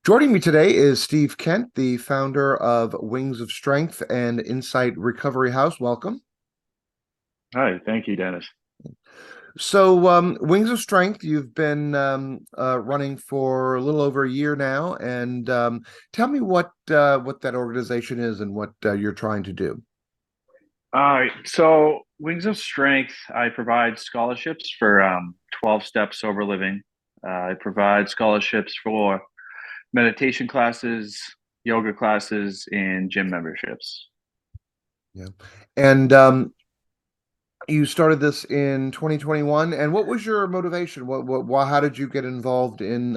Joining me today is Steve Kent, the founder of Wings of Strength and Insight Recovery House. Welcome. Hi, thank you, Dennis. Wings of Strength, you've been running for a little over a year now, and tell me what that organization is and what you're trying to do. All right, so Wings of Strength, I provide scholarships for 12-step sober living. I provide scholarships for meditation classes, yoga classes, and gym memberships. Yeah, and you started this in 2021. And what was your motivation? How did you get involved in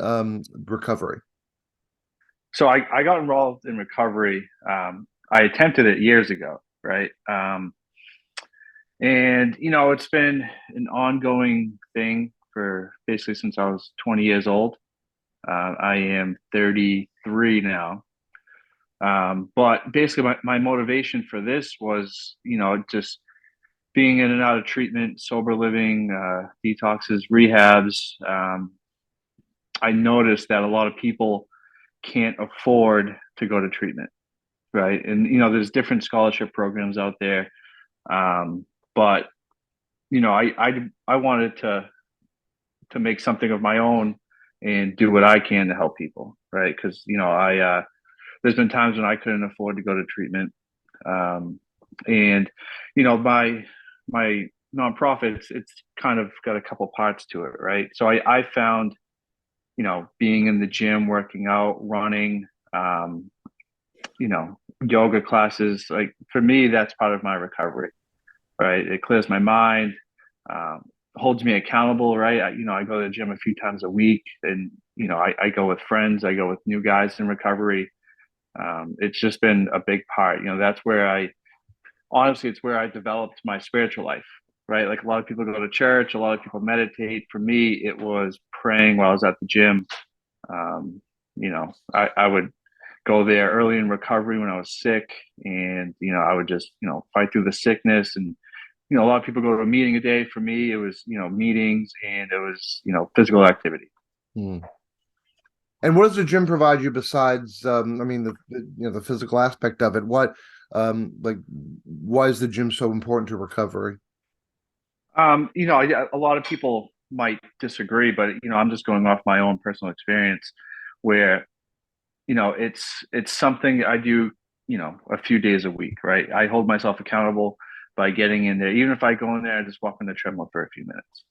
recovery? So I got involved in recovery. I attempted it years ago, right? And it's been an ongoing thing for basically since I was 20 years old. I am 33 now. But basically, my motivation for this was, just being in and out of treatment, sober living, detoxes, rehabs. I noticed that a lot of people can't afford to go to treatment, right? And, there's different scholarship programs out there. But, I wanted to make something of my own and do what I can to help people, right? Because, there's been times when I couldn't afford to go to treatment. And my nonprofit, it's kind of got a couple parts to it, right? So I found, being in the gym, working out, running, um, yoga classes, like for me, that's part of my recovery, right? It clears my mind, um, holds me accountable, right? I go to the gym a few times a week, and I go with friends, I go with new guys in recovery. It's just been a big part. That's where it's where I developed my spiritual life, right? Like a lot of people go to church, a lot of people meditate. For me, it was praying while I was at the gym. I would go there early in recovery when I was sick, and I would just fight through the sickness. And a lot of people go to a meeting a day. For me, it was meetings, and it was physical activity. Hmm. And what does the gym provide you besides, I mean, the physical aspect of it? Why is the gym so important to recovery? A lot of people might disagree, but I'm just going off my own personal experience, where it's something I do, a few days a week, right? I hold myself accountable by getting in there, even if I go in there and just walk on the treadmill for a few minutes,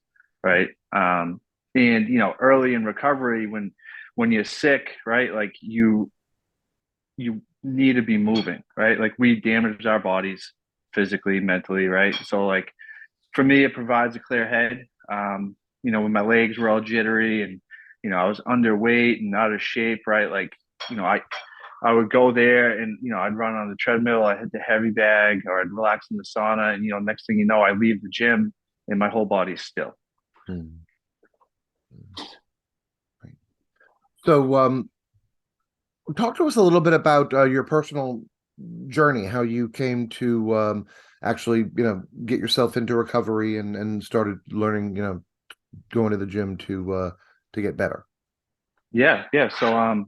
right? And early in recovery, when you're sick, right, like you need to be moving, right? Like we damage our bodies physically, mentally, right? So like for me, it provides a clear head. When my legs were all jittery and I was underweight and out of shape, right? Like, you know, I I would go there and I'd run on the treadmill, I hit the heavy bag, or I'd relax in the sauna, and next thing you know, I leave the gym and my whole body's still. Hmm. Right. So, talk to us a little bit about your personal journey, how you came to actually, get yourself into recovery and started learning, going to the gym to get better. Yeah, yeah. So I'm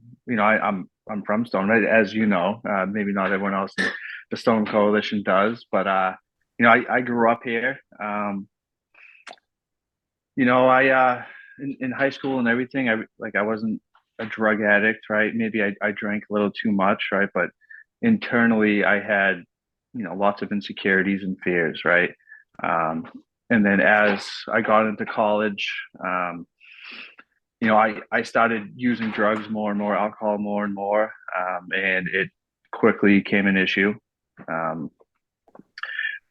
from Stone, right? As you know, maybe not everyone else in the Stone Coalition does, but I grew up here. I in high school and everything, I wasn't a drug addict, right? Maybe I drank a little too much, right? But internally I had, lots of insecurities and fears, right? Um, and then as I got into college, I started using drugs more and more, alcohol more and more, and it quickly became an issue. Um,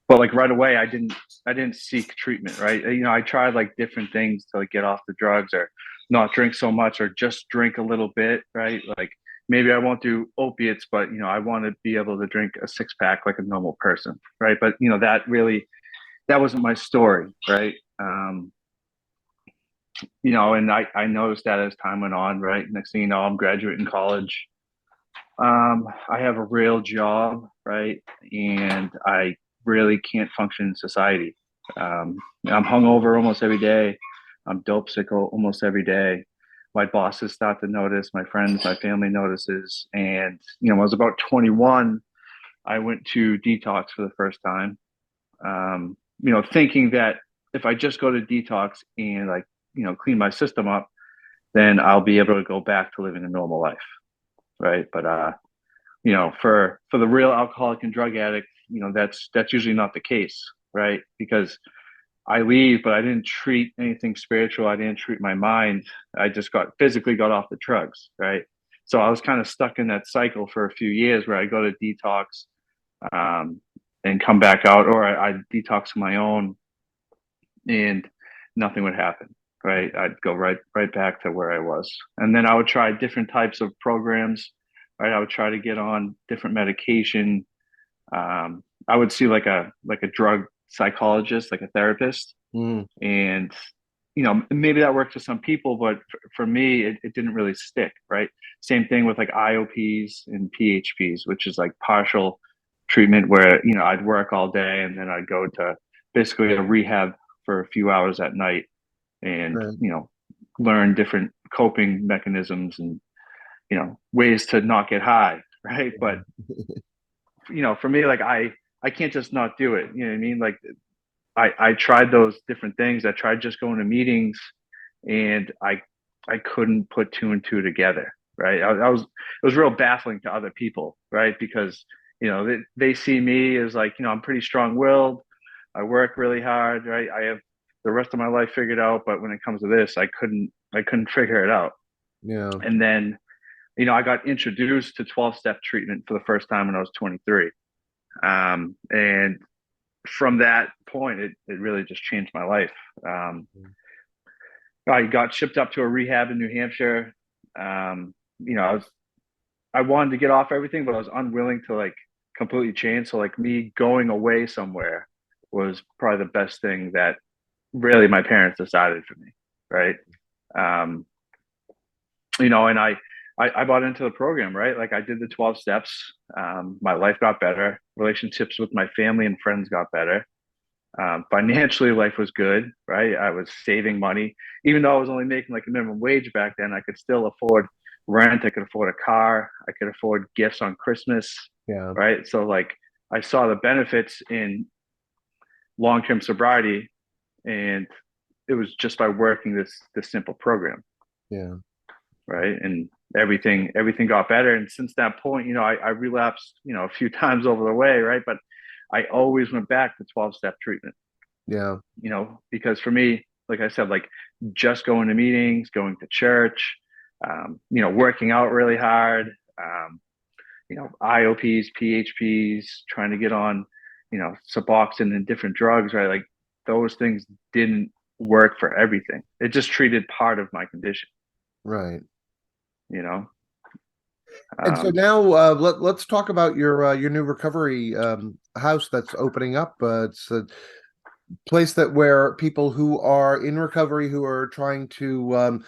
but like right away, I didn't seek treatment, right? I tried like different things to like get off the drugs, or not drink so much, or just drink a little bit, right? Like maybe I won't do opiates, but I want to be able to drink a six pack like a normal person, right? But that wasn't my story, right? And I noticed that as time went on, right? Next thing you know, I'm graduating college. I have a real job, right? And I really can't function in society. I'm hungover almost every day. I'm dope sick almost every day. my bosses start to notice, my friends, my family notices. And, when I was about 21, I went to detox for the first time. Thinking that if I just go to detox and like, clean my system up, then I'll be able to go back to living a normal life. Right. But, for the real alcoholic and drug addict, that's usually not the case. Right. Because I leave, but I didn't treat anything spiritual. I didn't treat my mind. I just got physically got off the drugs, right? So I was kind of stuck in that cycle for a few years where I go to detox, um, and come back out, or I detox on my own, and nothing would happen, right? I'd go right back to where I was, and then I would try different types of programs, right? I would try to get on different medication. I would see like a drug psychologist, like a therapist, Mm, and maybe that worked for some people, but for me it didn't really stick, right? Same thing with like IOPs and PHPs, which is like partial treatment, where I'd work all day and then I'd go to basically a rehab for a few hours at night, and right. learn different coping mechanisms and ways to not get high, right? But for me, like I can't just not do it, you know what I mean? Like I tried those different things. I tried just going to meetings, and I couldn't put two and two together. Right. I was, it was real baffling to other people. Right. Because, they see me as like, I'm pretty strong willed. I work really hard. Right. I have the rest of my life figured out. But when it comes to this, I couldn't figure it out. Yeah. And then, I got introduced to 12-step treatment for the first time when I was 23. And from that point, it really just changed my life. Um, I got shipped up to a rehab in New Hampshire. I wanted to get off everything, but I was unwilling to like completely change. So like me going away somewhere was probably the best thing that really my parents decided for me, right? Um, and I bought into the program, right? Like I did the 12 steps. My life got better. Relationships with my family and friends got better. Financially, life was good, right? I was saving money, even though I was only making like a minimum wage back then. I could still afford rent. I could afford a car. I could afford gifts on Christmas, Yeah. right? So like, I saw the benefits in long term sobriety, and it was just by working this simple program, Yeah. right? And everything got better. And since that point, I relapsed, a few times over the way, right? But I always went back to 12-step treatment, Yeah. because for me, like I said, like just going to meetings, going to church, working out really hard, IOPs, PHPs, trying to get on, Suboxone and different drugs, right? Like those things didn't work for everything. It just treated part of my condition, Right. you know? And so Um, now let's talk about your new recovery house that's opening up. It's a place that where people who are in recovery, who are trying to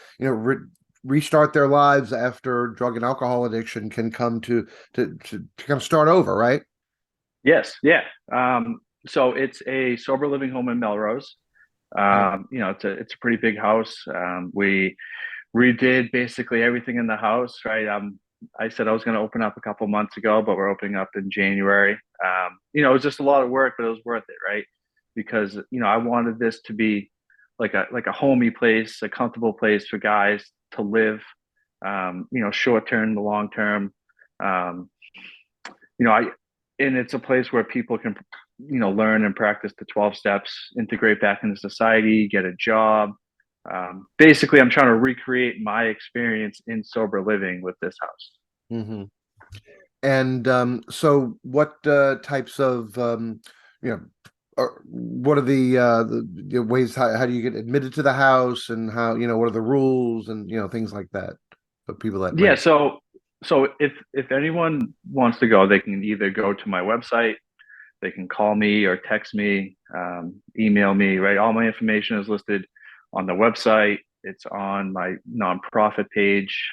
restart their lives after drug and alcohol addiction, can come to kind of start over, right? yes. Yeah. So it's a sober living home in Melrose. Yeah. It's a pretty big house. We redid basically everything in the house, right? I said I was going to open up a couple months ago, but we're opening up in January. It was just a lot of work, but it was worth it, right? Because I wanted this to be like a homey place, a comfortable place for guys to live. Short term, the long term. Um, I and it's a place where people can learn and practice the 12 steps, integrate back into society, get a job. Basically, I'm trying to recreate my experience in sober living with this house. Hmm. And so, what types of you know, what are the ways? How do you get admitted to the house, and how what are the rules, and things like that for people that Yeah, might. so if anyone wants to go, they can either go to my website, they can call me or text me, email me, right? All my information is listed on the website. It's on my nonprofit page.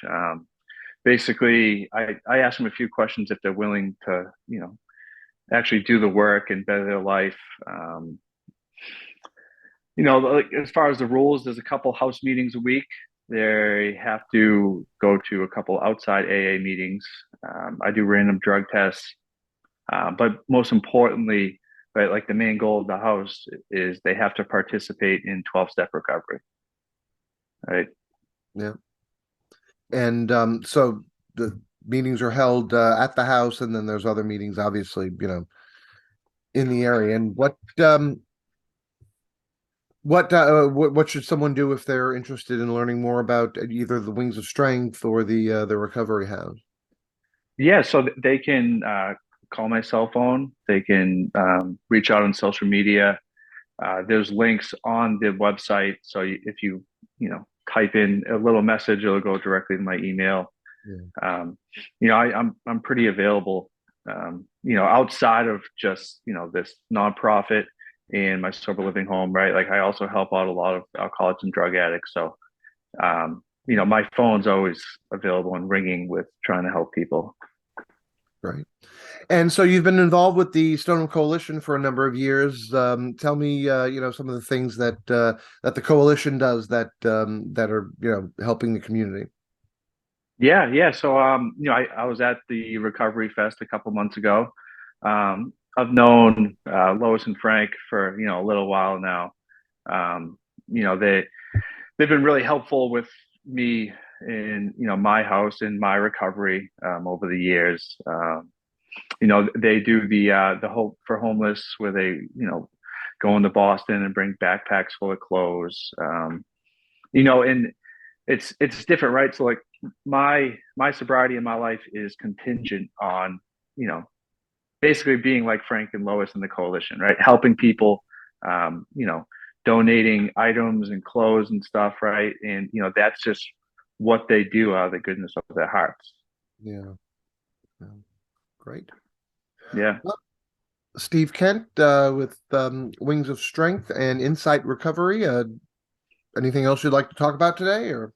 Basically, I ask them a few questions if they're willing to, actually do the work and better their life. Like as far as the rules, there's a couple house meetings a week. They have to go to a couple outside AA meetings. I do random drug tests, but most importantly, right, like the main goal of the house is they have to participate in 12-step recovery, right? Yeah. And so the meetings are held at the house, and then there's other meetings, obviously, in the area. And what should someone do if they're interested in learning more about either the Wings of Strength or the recovery house? Yeah, so they can call my cell phone. They can reach out on social media. There's links on the website, so if type in a little message, it'll go directly to my email. Yeah. I'm pretty available. Outside of just this nonprofit and my sober living home, right? Like I also help out a lot of alcoholics and drug addicts. So my phone's always available and ringing with trying to help people. Right. And so you've been involved with the Stoneham Coalition for a number of years. Tell me, some of the things that the coalition does that are, helping the community. Yeah, yeah. So, I was at the Recovery Fest a couple months ago. I've known Lois and Frank for a little while now. They've been really helpful with me in my house in my recovery over the years. They do the Hope for Homeless where they go into Boston and bring backpacks full of clothes. And it's different, right? So like my sobriety in my life is contingent on you know basically being like Frank and Lois in the coalition, right? Helping people, um, you know, donating items and clothes and stuff, right? And that's just what they do out of the goodness of their hearts. Yeah. Yeah. Great. Yeah. Well, Steve Kent with Wings of Strength and Insight Recovery. Anything else you'd like to talk about today, or?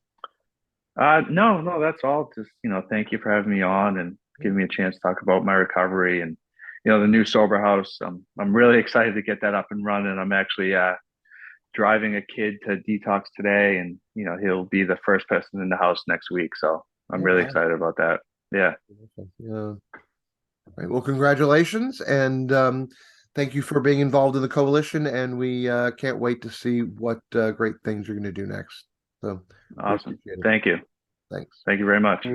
No, no, that's all. Just thank you for having me on and giving me a chance to talk about my recovery and the new sober house. I'm really excited to get that up and running. I'm actually driving a kid to detox today, and he'll be the first person in the house next week. So I'm Oh, really wow. excited about that. Yeah, Yeah. Right. Well, congratulations, and thank you for being involved in the coalition. And we can't wait to see what great things you're going to do next. So we awesome. appreciate it. Thank you. Thanks. Thank you very much.